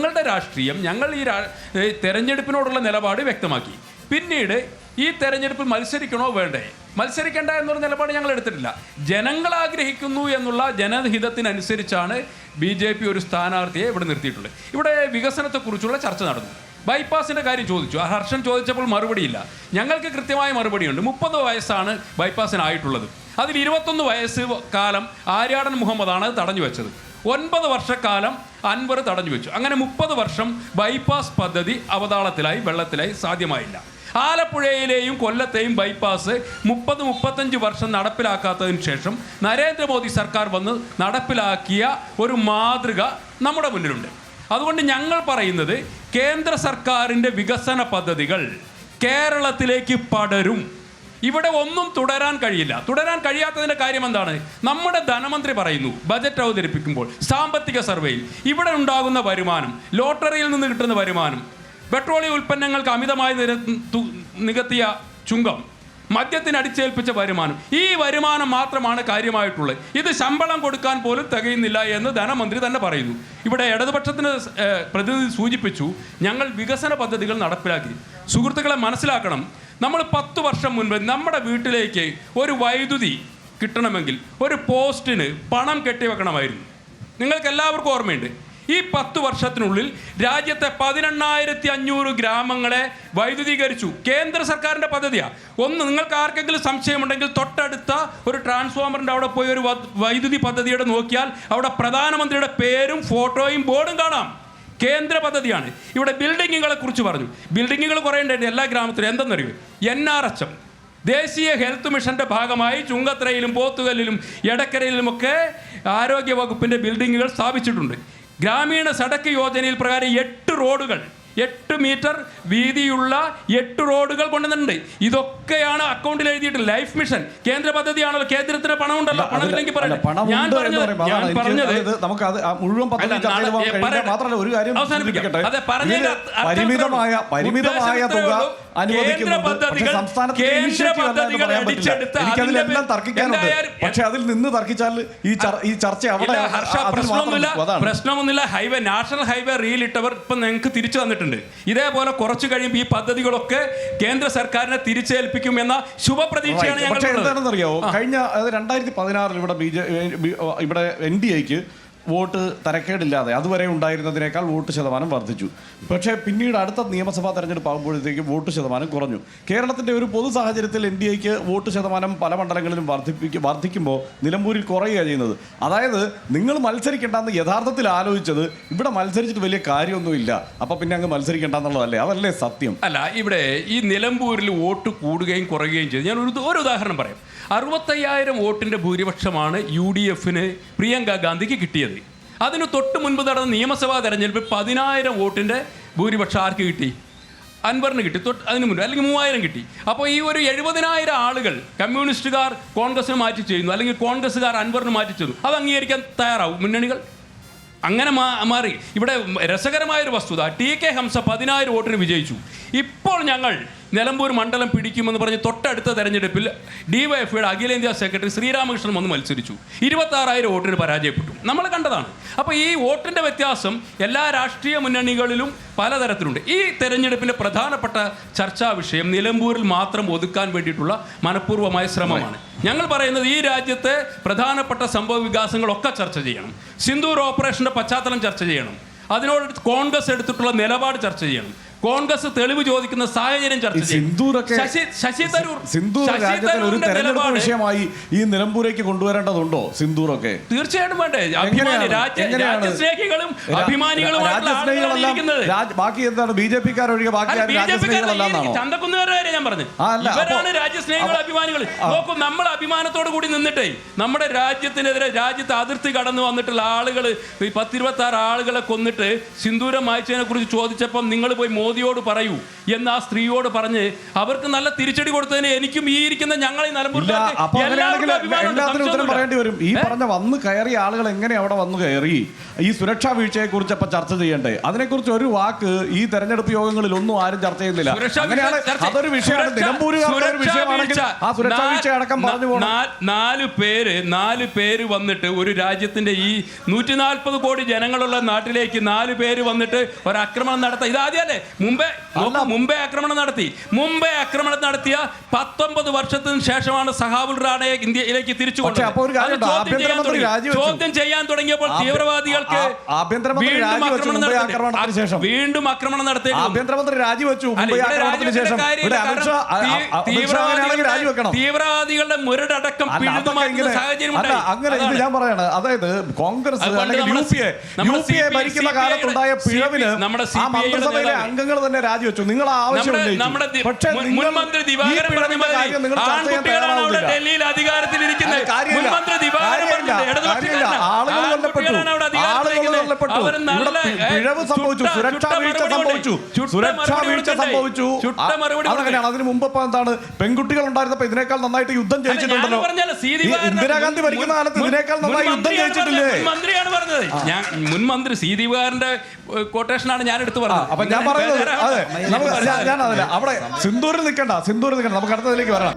ഞങ്ങളുടെ രാഷ്ട്രീയം, ഞങ്ങൾ ഈ തെരഞ്ഞെടുപ്പിനോടുള്ള നിലപാട് വ്യക്തമാക്കി. പിന്നീട് ഈ തെരഞ്ഞെടുപ്പിൽ മത്സരിക്കണോ വേണ്ടേ, മത്സരിക്കേണ്ട എന്നൊരു നിലപാട് ഞങ്ങൾ എടുത്തിട്ടില്ല. ജനങ്ങൾ ആഗ്രഹിക്കുന്നു എന്നുള്ള ജനഹിതത്തിനനുസരിച്ചാണ് BJP ഒരു സ്ഥാനാർത്ഥിയെ ഇവിടെ നിർത്തിയിട്ടുള്ളത്. ഇവിടെ വികസനത്തെക്കുറിച്ചുള്ള ചർച്ച നടന്നു. ബൈപ്പാസിൻ്റെ കാര്യം ചോദിച്ചു. ഹർഷൻ ചോദിച്ചപ്പോൾ മറുപടിയില്ല. ഞങ്ങൾക്ക് കൃത്യമായ മറുപടിയുണ്ട്. 30 വയസ്സാണ് ബൈപ്പാസിനായിട്ടുള്ളത്. അതിൽ 21 വയസ്സ് കാലം ആര്യാടൻ മുഹമ്മദാണ് തടഞ്ഞു വെച്ചത്. 9 വർഷക്കാലം അൻവർ തടഞ്ഞു വെച്ചു. അങ്ങനെ 30 വർഷം ബൈപ്പാസ് പദ്ധതി അവതാളത്തിലായി, വെള്ളത്തിലായി, സാധ്യമായില്ല. ആലപ്പുഴയിലെയും കൊല്ലത്തെയും ബൈപ്പാസ് 30-35 വർഷം നടപ്പിലാക്കാത്തതിന് ശേഷം നരേന്ദ്രമോദി സർക്കാർ വന്ന് നടപ്പിലാക്കിയ ഒരു മാതൃക നമ്മുടെ മുന്നിലുണ്ട്. അതുകൊണ്ട് ഞങ്ങൾ പറയുന്നത് കേന്ദ്ര സർക്കാരിൻ്റെ വികസന പദ്ധതികൾ കേരളത്തിലേക്ക് പടരും. ഇവിടെ ഒന്നും തുടരാൻ കഴിയില്ല. തുടരാൻ കഴിയാത്തതിൻ്റെ കാര്യം എന്താണ്? നമ്മുടെ ധനമന്ത്രി പറയുന്നു ബജറ്റ് അവതരിപ്പിക്കുമ്പോൾ സാമ്പത്തിക സർവേയിൽ ഇവിടെ ഉണ്ടാകുന്ന വരുമാനം, ലോട്ടറിയിൽ നിന്ന് കിട്ടുന്ന വരുമാനം, പെട്രോളിയം ഉൽപ്പന്നങ്ങൾക്ക് അമിതമായി നികത്തിയ ചുങ്കം, മദ്യത്തിന് അടിച്ചേൽപ്പിച്ച വരുമാനം, ഈ വരുമാനം മാത്രമാണ് കാര്യമായിട്ടുള്ളത്. ഇത് ശമ്പളം കൊടുക്കാൻ പോലും തികയുന്നില്ല എന്ന് ധനമന്ത്രി തന്നെ പറയുന്നു. ഇവിടെ ഇടതുപക്ഷത്തിന് പ്രതിനിധി സൂചിപ്പിച്ചു ഞങ്ങൾ വികസന പദ്ധതികൾ നടപ്പിലാക്കി. സുഹൃത്തുക്കളെ മനസ്സിലാക്കണം, നമ്മൾ 10 വർഷം മുൻപ് നമ്മുടെ വീട്ടിലേക്ക് ഒരു വൈദ്യുതി കിട്ടണമെങ്കിൽ ഒരു പോസ്റ്റിന് പണം കെട്ടിവെക്കണമായിരുന്നു. നിങ്ങൾക്ക് എല്ലാവർക്കും ഓർമ്മയുണ്ട്. ഈ 10 വർഷത്തിനുള്ളിൽ രാജ്യത്തെ 18,500 ഗ്രാമങ്ങളെ വൈദ്യുതീകരിച്ചു. കേന്ദ്ര സർക്കാരിൻ്റെ പദ്ധതിയാണ്. നിങ്ങൾക്ക് ആർക്കെങ്കിലും സംശയമുണ്ടെങ്കിൽ തൊട്ടടുത്ത ഒരു ട്രാൻസ്ഫോമറിൻ്റെ അവിടെ പോയി ഒരു വൈദ്യുതി പദ്ധതിയുടെ നോക്കിയാൽ അവിടെ പ്രധാനമന്ത്രിയുടെ പേരും ഫോട്ടോയും ബോർഡും കാണാം. കേന്ദ്ര പദ്ധതിയാണ്. ഇവിടെ ബിൽഡിങ്ങുകളെ കുറിച്ച് പറഞ്ഞു. ബിൽഡിങ്ങുകൾ കുറേ ഉണ്ടായിരുന്നു എല്ലാ ഗ്രാമത്തിലും. എന്തെന്നറിയോ? NRHM ദേശീയ ഹെൽത്ത് മിഷൻ്റെ ഭാഗമായി ചുങ്കത്തറയിലും പോത്തുകല്ലിലും എടക്കരയിലുമൊക്കെ ആരോഗ്യ വകുപ്പിൻ്റെ ബിൽഡിങ്ങുകൾ സ്ഥാപിച്ചിട്ടുണ്ട്. ഗ്രാമീണ സടക്ക് യോജനയിൽ പ്രകാരം 8 റോഡുകൾ, 8 മീറ്റർ വീതിയുള്ള 8 റോഡുകൾ കൊണ്ടുവന്നിട്ടുണ്ട്. ഇതൊക്കെയാണ് അക്കൗണ്ടിൽ എഴുതിയിട്ട്. ലൈഫ് മിഷൻ കേന്ദ്ര പദ്ധതിയാണല്ലോ. കേന്ദ്രത്തിന് പണം ഉണ്ടല്ലോ. പണമില്ലെങ്കിൽ പറയട്ടെ. ഞാൻ പറഞ്ഞത് നമുക്ക് അത് മുഴുവൻ പരിമിതമായ തുക അനുവദിക്കുന്നുണ്ട്. എനിക്കതിലെല്ലാം തർക്കിക്കാനുണ്ട്. പക്ഷെ അതിൽ നിന്ന് തർക്കിച്ചാൽ ഈ ചർച്ച അവിടെ പ്രശ്നമൊന്നുമില്ല. ഹൈവേ, നാഷണൽ ഹൈവേ റീലിട്ടവർ ഇപ്പം നിങ്ങൾക്ക് തിരിച്ചു തന്നിട്ടുണ്ട്. ഇതേപോലെ കുറച്ച് കഴിയുമ്പോൾ ഈ പദ്ധതികളൊക്കെ കേന്ദ്ര സർക്കാരിനെ തിരിച്ചേൽപ്പിക്കും എന്ന ശുഭപ്രതീക്ഷയാണ് ഞങ്ങൾ. പക്ഷേ എന്താണെന്നറിയാമോ, കഴിഞ്ഞ 2016 ഇവിടെ NDAക്ക് വോട്ട് തരക്കേടില്ലാതെ അതുവരെ ഉണ്ടായിരുന്നതിനേക്കാൾ വോട്ട് ശതമാനം വർദ്ധിച്ചു. പക്ഷേ പിന്നീട് അടുത്ത നിയമസഭാ തെരഞ്ഞെടുപ്പ് ആകുമ്പോഴത്തേക്കും വോട്ട് ശതമാനം കുറഞ്ഞു. കേരളത്തിൻ്റെ ഒരു പൊതു സാഹചര്യത്തിൽ NDAക്ക് വോട്ട് ശതമാനം പല മണ്ഡലങ്ങളിലും വർദ്ധിക്കുമ്പോൾ നിലമ്പൂരിൽ കുറയുകയാണ് ചെയ്യുന്നത്. അതായത് നിങ്ങൾ മത്സരിക്കേണ്ടെന്ന് യഥാർത്ഥത്തിൽ ആലോചിച്ചത് ഇവിടെ മത്സരിച്ചിട്ട് വലിയ കാര്യമൊന്നുമില്ല, അപ്പം പിന്നെ അങ്ങ് മത്സരിക്കേണ്ടെന്നുള്ളതല്ലേ? അതല്ലേ സത്യം? അല്ല, ഇവിടെ ഈ നിലമ്പൂരിൽ വോട്ട് കൂടുകയും കുറയുകയും ചെയ്തു. ഞാൻ ഒരു ഉദാഹരണം പറയാം. 65,000 വോട്ടിൻ്റെ ഭൂരിപക്ഷമാണ് UDFന് പ്രിയങ്ക ഗാന്ധിക്ക് കിട്ടിയത്. അതിന് തൊട്ട് മുൻപ് നടന്ന നിയമസഭാ തെരഞ്ഞെടുപ്പിൽ 10,000 വോട്ടിൻ്റെ ഭൂരിപക്ഷം ആർക്ക് കിട്ടി? അൻവറിന് കിട്ടി. അതിന് മുൻപ് അല്ലെങ്കിൽ 3,000 കിട്ടി. അപ്പോൾ ഈ ഒരു 70,000 ആളുകൾ കമ്മ്യൂണിസ്റ്റുകാർ കോൺഗ്രസിന് മാറ്റി ചെയ്യുന്നു, അല്ലെങ്കിൽ കോൺഗ്രസ്സുകാർ അൻവറിന് മാറ്റി ചെയ്യുന്നു. അത് അംഗീകരിക്കാൻ തയ്യാറാവും മുന്നണികൾ? അങ്ങനെ മാറി. ഇവിടെ രസകരമായൊരു വസ്തുത, TK ഹംസ 10,000 വോട്ടിന് വിജയിച്ചു. ഇപ്പോൾ ഞങ്ങൾ നിലമ്പൂർ മണ്ഡലം പിടിക്കുമെന്ന് പറഞ്ഞ് തൊട്ടടുത്ത തെരഞ്ഞെടുപ്പിൽ DYFയുടെ അഖിലേന്ത്യാ സെക്രട്ടറി ശ്രീരാമകൃഷ്ണൻ വന്ന് മത്സരിച്ചു. 26,000 വോട്ടിന് പരാജയപ്പെട്ടു. നമ്മൾ കണ്ടതാണ്. അപ്പോൾ ഈ വോട്ടിൻ്റെ വ്യത്യാസം എല്ലാ രാഷ്ട്രീയ മുന്നണികളിലും പലതരത്തിലുണ്ട്. ഈ തെരഞ്ഞെടുപ്പിൻ്റെ പ്രധാനപ്പെട്ട ചർച്ചാ വിഷയം നിലമ്പൂരിൽ മാത്രം ഒതുക്കാൻ വേണ്ടിയിട്ടുള്ള മനഃപൂർവ്വമായ ശ്രമമാണ്. ഞങ്ങൾ പറയുന്നത് ഈ രാജ്യത്തെ പ്രധാനപ്പെട്ട സംഭവ വികാസങ്ങളൊക്കെ ചർച്ച ചെയ്യണം. സിന്ദൂർ ഓപ്പറേഷൻ്റെ പശ്ചാത്തലം ചർച്ച ചെയ്യണം. അതിനോട് കോൺഗ്രസ് എടുത്തിട്ടുള്ള നിലപാട് ചർച്ച ചെയ്യണം. കോൺഗ്രസ് തെളിവ് ചോദിക്കുന്ന സാഹചര്യം ചർച്ച ചെയ്യും. ശശി തരൂർ ഒരു തെരഞ്ഞെടുപ്പ് വിഷയമായി ഈ നിലമ്പൂരേക്ക് കൊണ്ടുവരേണ്ടതുണ്ടോ? സിന്ദൂറൊക്കെ തീർച്ചയായിട്ടും വേണ്ടേ. രാജ്യസ്നേഹികളും ബാക്കി എന്താണ്? BJP-ക്കാർ ഒഴികെ ബാക്കി ചന്തക്കുന്നുകാരെ ഞാൻ പറഞ്ഞു, ഇവരാണ് രാജ്യസ്നേഹികളും അഭിമാനികൾ. നോക്കൂ, നമ്മൾ അഭിമാനത്തോടു കൂടി നിന്നിട്ടേ നമ്മുടെ രാജ്യത്തിനെതിരെ രാജ്യത്ത് അതിർത്തി കടന്നു വന്നിട്ടുള്ള ആളുകൾ 10-26 ആളുകളെ കൊന്നിട്ട് സിന്ദൂരം വായിച്ചതിനെ കുറിച്ച് ചോദിച്ചപ്പം നിങ്ങൾ പോയി മോദിയോട് പറയൂ എന്ന് ആ സ്ത്രീയോട് പറഞ്ഞ് അവർക്ക് നല്ല തിരിച്ചടി കൊടുത്തതിന് എനിക്കും ഈ ഇരിക്കുന്ന ഞങ്ങൾ ഈ അപ്പൊ അങ്ങനെയാണെങ്കിൽ എല്ലാത്തിനും ഉത്തരം പറയേണ്ടി വരും. ഈ പറഞ്ഞ വന്ന് കയറിയ ആളുകൾ എങ്ങനെ അവിടെ വന്നു കയറി, ഈ സുരക്ഷാ വീഴ്ചയെ കുറിച്ച് അപ്പൊ ചർച്ച ചെയ്യണ്ടേ? അതിനെക്കുറിച്ച് ഒരു വാക്ക് ഈ തെരഞ്ഞെടുപ്പ് യോഗങ്ങളിൽ ഒന്നും ആരും ചർച്ച ചെയ്യുന്നില്ല. അങ്ങനെയാണ് അതൊരു വിഷയമാണ്. നിലമ്പൂരുകാരുടെ ഒരു വിഷയമാണെങ്കിൽ ആ സുരക്ഷാ വീഴ്ച അടക്കം പറഞ്ഞു പോകണം. 4 പേര് വന്നിട്ട് ഒരു രാജ്യത്തിന്റെ ഈ 140 കോടി ജനങ്ങളുള്ള നാട്ടിലേക്ക് 4 പേര് വന്നിട്ട് ഒരു ആക്രമണം നടത്താം. ഇതാദ്യമല്ലേ? മുംബൈ ആക്രമണം നടത്തി. മുംബൈ ആക്രമണം നടത്തിയ 19 വർഷത്തിന് ശേഷമാണ് സഹാബുൽ റാണയെ ഇന്ത്യയിലേക്ക് തിരിച്ചു ചോദ്യം ചെയ്യാൻ തുടങ്ങിയപ്പോൾ തീവ്രവാദികൾക്ക് വീണ്ടും ആക്രമണം നടത്തി. ആഭ്യന്തരമന്ത്രി രാജിവെച്ചു. തീവ്രവാദികളുടെ മുരടടക്കം സാഹചര്യം. അങ്ങനെ ഇത് ഞാൻ പറയാണ്. അതായത് കോൺഗ്രസ് ഭരിക്കുന്ന കാലത്തുണ്ടായ പിഴവിന് ആ മന്ത്രിസഭയിലെ അംഗങ്ങൾ തന്നെ രാജിവെച്ചു. നിങ്ങൾ ആവശ്യമില്ല. പക്ഷേ മുൻമന്ത്രി ദിവാകരൻ ഡൽഹിയിൽ അധികാരത്തിലിരിക്കുന്നത്. മുൻമന്ത്രി ദിവാകരൻ ആളുകൾ കൊല്ലപ്പെട്ടു. പിഴവ് സംഭവിച്ചു. സുരക്ഷാ വീഴ്ച സംഭവിച്ചു. അതങ്ങനെയാണ്. അതിന് മുമ്പ് എന്താണ് പെൺകുട്ടികൾ ഉണ്ടായിരുന്നപ്പോ ഇതിനേക്കാൾ നന്നായിട്ട് യുദ്ധം ജയിച്ചിട്ടുണ്ടല്ലോ. ഇന്ദിരാഗാന്ധി ഭരിക്കുന്ന കാലത്ത് ഇതിനേക്കാൾ നന്നായി യുദ്ധം ജയിച്ചിട്ടില്ലേ? മന്ത്രിയാണ് പറഞ്ഞത്. മുൻമന്ത്രി സി ദിവാകരന്റെ കൊട്ടേഷനാണ് ഞാൻ എടുത്തു പറഞ്ഞത്. അപ്പൊ ഞാൻ പറയുന്നത് അതെ, ഞാൻ അതല്ല അവിടെ സിന്ദൂരിൽ നിൽക്കണ്ട, നമുക്ക് അടുത്തതിലേക്ക് വരാം.